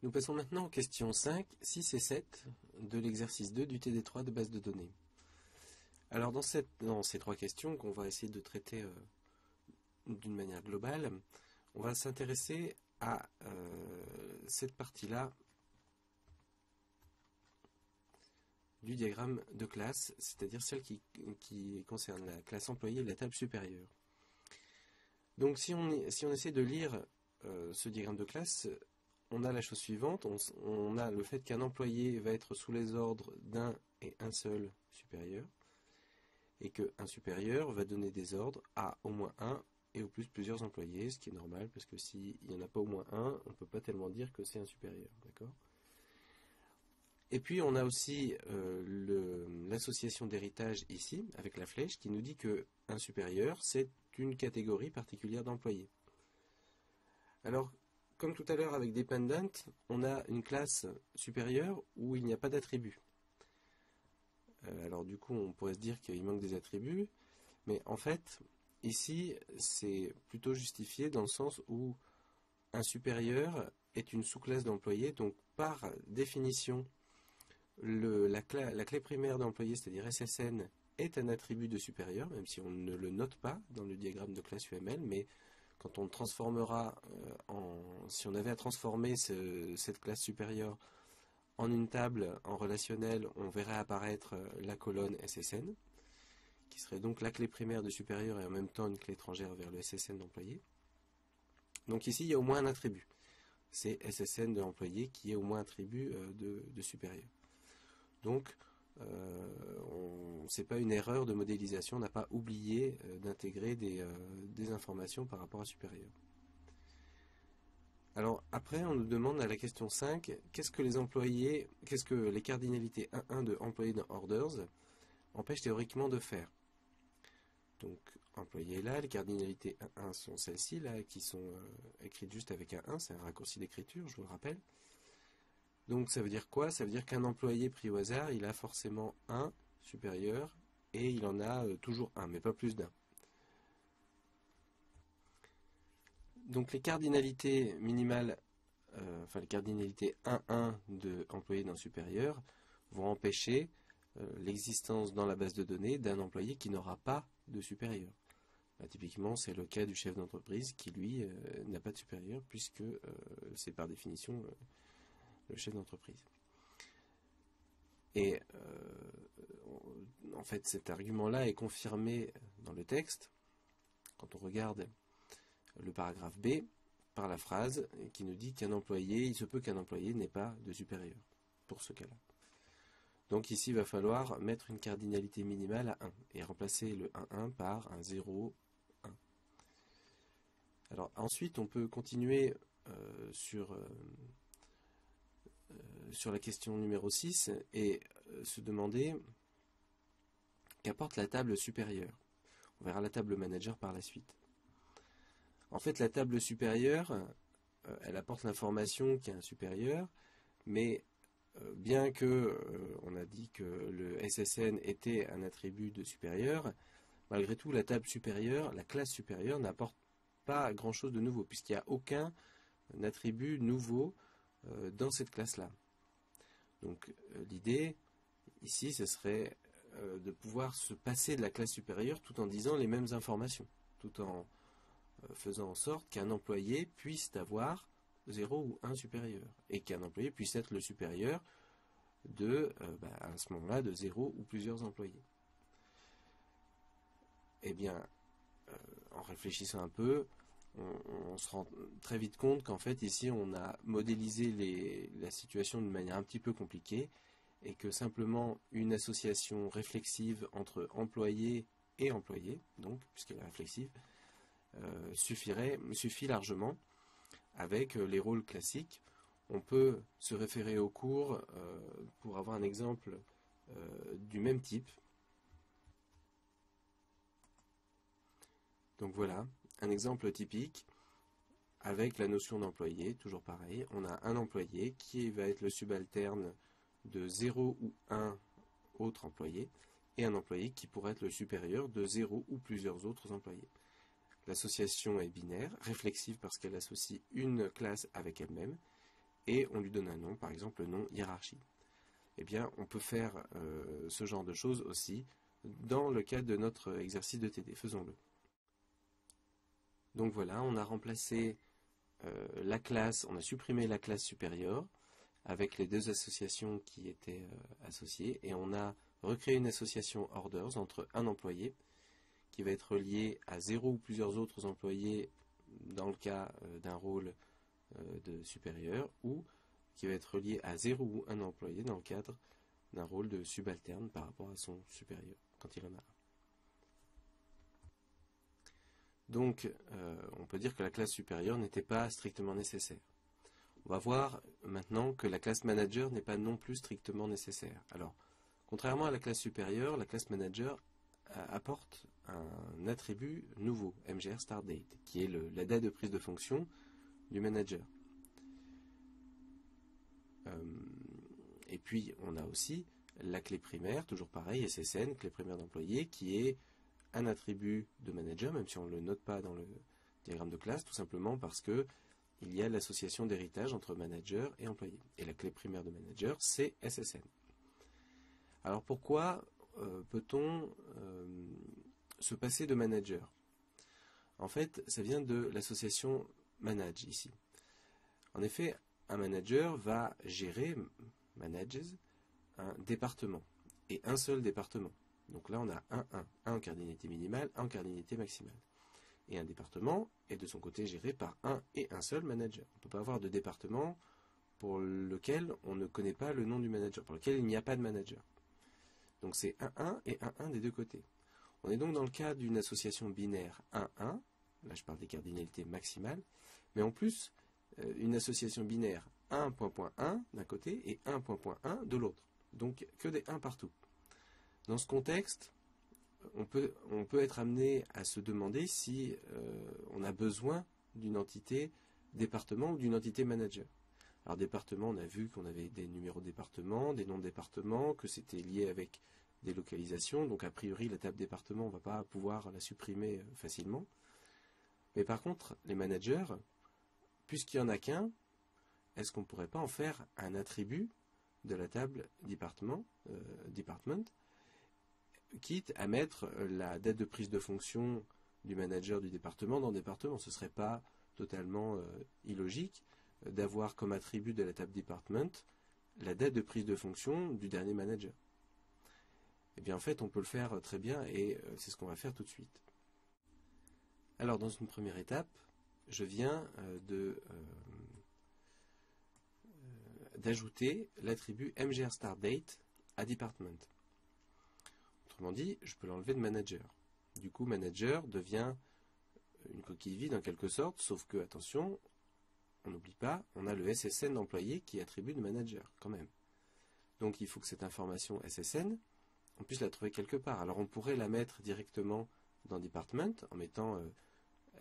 Nous passons maintenant aux questions 5, 6 et 7 de l'exercice 2 du TD3 de base de données. Alors dans ces trois questions qu'on va essayer de traiter d'une manière globale, on va s'intéresser à cette partie-là du diagramme de classe, c'est-à-dire celle qui concerne la classe employée et la table supérieure. Donc si on essaie de lire ce diagramme de classe, on a la chose suivante, on a le fait qu'un employé va être sous les ordres d'un et un seul supérieur, et qu'un supérieur va donner des ordres à au moins un et au plus plusieurs employés, ce qui est normal, parce que s'il n'y en a pas au moins un, on ne peut pas tellement dire que c'est un supérieur, d'accord ? Et puis on a aussi l'association d'héritage ici, avec la flèche, qui nous dit qu'un supérieur, c'est une catégorie particulière d'employés. Alors, comme tout à l'heure avec dependent, on a une classe supérieure où il n'y a pas d'attributs. Alors du coup, on pourrait se dire qu'il manque des attributs, mais en fait, ici, c'est plutôt justifié dans le sens où un supérieur est une sous-classe d'employés, donc par définition, la clé primaire d'employé, c'est-à-dire SSN, est un attribut de supérieur, même si on ne le note pas dans le diagramme de classe UML, mais quand on transformera, si on avait à transformer cette classe supérieure en une table en relationnel, on verrait apparaître la colonne SSN, qui serait donc la clé primaire de supérieur et en même temps une clé étrangère vers le SSN d'employé. Donc ici, il y a au moins un attribut. C'est SSN de l'employé qui est au moins un attribut de supérieur. Donc, ce n'est pas une erreur de modélisation, on n'a pas oublié d'intégrer des informations par rapport à supérieur. Alors après, on nous demande à la question 5, qu'est-ce que les cardinalités 1.1 de employé dans orders empêchent théoriquement de faire. Donc, employé là, les cardinalités 1.1 sont celles-ci, là, qui sont écrites juste avec un 1, c'est un raccourci d'écriture, je vous le rappelle. Donc ça veut dire quoi? Ça veut dire qu'un employé pris au hasard, il a forcément un supérieur et il en a toujours un, mais pas plus d'un. Donc les cardinalités minimales, les cardinalités 1.1 de employé d'un supérieur vont empêcher l'existence dans la base de données d'un employé qui n'aura pas de supérieur. Typiquement, c'est le cas du chef d'entreprise qui, lui, n'a pas de supérieur puisque c'est par définition le chef d'entreprise. Et en fait, cet argument-là est confirmé dans le texte, quand on regarde le paragraphe B, par la phrase qui nous dit qu'un employé, il se peut qu'un employé n'ait pas de supérieur, pour ce cas-là. Donc ici, il va falloir mettre une cardinalité minimale à 1, et remplacer le 1.1 par un 0, 1. Alors ensuite, on peut continuer sur la question numéro 6 et se demander qu'apporte la table supérieure. On verra la table manager par la suite. En fait, la table supérieure, elle apporte l'information qu'il y a un supérieur, mais bien que on a dit que le SSN était un attribut de supérieur, malgré tout, la table supérieure, la classe supérieure n'apporte pas grand-chose de nouveau, puisqu'il n'y a aucun attribut nouveau dans cette classe-là. Donc l'idée, ici, ce serait de pouvoir se passer de la classe supérieure tout en disant les mêmes informations, tout en faisant en sorte qu'un employé puisse avoir 0 ou 1 supérieur, et qu'un employé puisse être le supérieur de, à ce moment-là, de 0 ou plusieurs employés. Eh bien, en réfléchissant un peu, on se rend très vite compte qu'en fait, ici, on a modélisé la situation de manière un petit peu compliquée, et que simplement une association réflexive entre employé et employé, donc, puisqu'elle est réflexive, suffit largement avec les rôles classiques. On peut se référer au cours pour avoir un exemple du même type. Donc voilà, un exemple typique avec la notion d'employé, toujours pareil. On a un employé qui va être le subalterne de 0 ou 1 autres employés, et un employé qui pourrait être le supérieur de 0 ou plusieurs autres employés. L'association est binaire, réflexive parce qu'elle associe une classe avec elle-même, et on lui donne un nom, par exemple le nom hiérarchie. Eh bien, on peut faire ce genre de choses aussi dans le cadre de notre exercice de TD. Faisons-le. Donc voilà, on a remplacé la classe, on a supprimé la classe supérieure avec les deux associations qui étaient associées, et on a recréé une association orders entre un employé qui va être lié à 0 ou plusieurs autres employés dans le cas d'un rôle de supérieur, ou qui va être lié à 0 ou un employé dans le cadre d'un rôle de subalterne par rapport à son supérieur, quand il en a un. Donc, on peut dire que la classe supérieure n'était pas strictement nécessaire. On va voir maintenant que la classe manager n'est pas non plus strictement nécessaire. Alors, contrairement à la classe supérieure, la classe manager apporte un attribut nouveau, MGR Start Date, qui est la date de prise de fonction du manager. Et puis, on a aussi la clé primaire, toujours pareil, SSN, clé primaire d'employé, qui est un attribut de manager, même si on ne le note pas dans le diagramme de classe, tout simplement parce que il y a l'association d'héritage entre manager et employé. Et la clé primaire de manager, c'est SSN. Alors pourquoi peut-on se passer de manager? En fait, ça vient de l'association manage ici. En effet, un manager va gérer, manages, un département, et un seul département. Donc là, on a un en cardinalité minimale, un en cardinalité maximale. Et un département est de son côté géré par un et un seul manager. On ne peut pas avoir de département pour lequel on ne connaît pas le nom du manager, pour lequel il n'y a pas de manager. Donc c'est 1-1 et 1-1 des deux côtés. On est donc dans le cas d'une association binaire 1-1, là je parle des cardinalités maximales, mais en plus, une association binaire 1.1 d'un côté et 1.1 de l'autre. Donc que des 1 partout. Dans ce contexte, on peut être amené à se demander si on a besoin d'une entité département ou d'une entité manager. Alors département, on a vu qu'on avait des numéros de département, des noms de département, que c'était lié avec des localisations, donc a priori la table département, on ne va pas pouvoir la supprimer facilement. Mais par contre, les managers, puisqu'il n'y en a qu'un, est-ce qu'on ne pourrait pas en faire un attribut de la table department, quitte à mettre la date de prise de fonction du manager du département dans le département? Ce ne serait pas totalement illogique d'avoir comme attribut de la table department la date de prise de fonction du dernier manager. Eh bien en fait on peut le faire très bien et c'est ce qu'on va faire tout de suite. Alors dans une première étape, je viens d'ajouter l'attribut MGR Start Date à department. Autrement dit, je peux l'enlever de manager. Du coup manager devient une coquille vide en quelque sorte, sauf que attention, on n'oublie pas, on a le SSN d'employé qui est attribut de manager, quand même. Donc il faut que cette information SSN, on puisse la trouver quelque part. Alors on pourrait la mettre directement dans Department, en mettant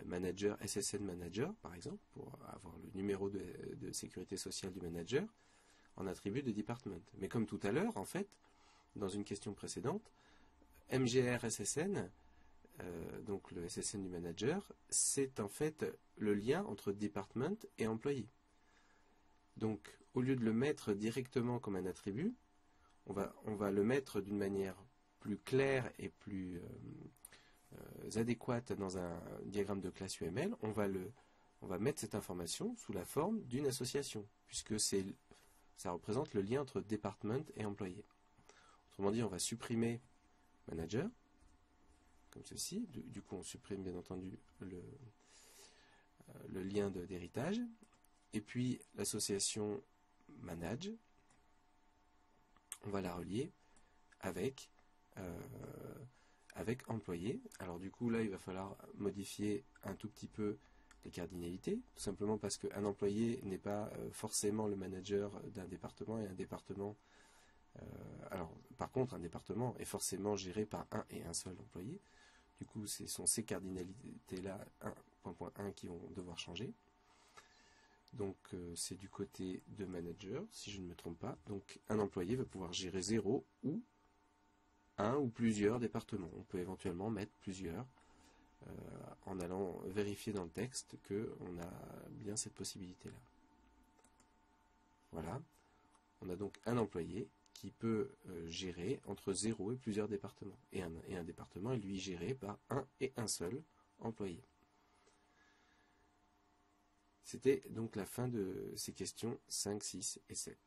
manager, SSN manager, par exemple, pour avoir le numéro de sécurité sociale du manager, en attribut de Department. Mais comme tout à l'heure, en fait, dans une question précédente, MGR SSN, donc le SSN du manager, c'est en fait le lien entre department et employé. Donc, au lieu de le mettre directement comme un attribut, on va le mettre d'une manière plus claire et plus adéquate dans un diagramme de classe UML. On va mettre cette information sous la forme d'une association, puisque ça représente le lien entre department et employé. Autrement dit, on va supprimer manager, comme ceci. Du coup, on supprime bien entendu le lien d'héritage. Et puis, l'association manage, on va la relier avec employé. Alors du coup, là, il va falloir modifier un tout petit peu les cardinalités, tout simplement parce qu'un employé n'est pas forcément le manager d'un département, et un département... alors, par contre, un département est forcément géré par un et un seul employé. Du coup, ce sont ces cardinalités-là, 1.1, qui vont devoir changer. Donc, c'est du côté de manager, si je ne me trompe pas. Donc, un employé va pouvoir gérer 0 ou un ou plusieurs départements. On peut éventuellement mettre plusieurs en allant vérifier dans le texte qu'on a bien cette possibilité-là. Voilà. On a donc un employé qui peut gérer entre 0 et plusieurs départements. Et un département est lui géré par un et un seul employé. C'était donc la fin de ces questions 5, 6 et 7.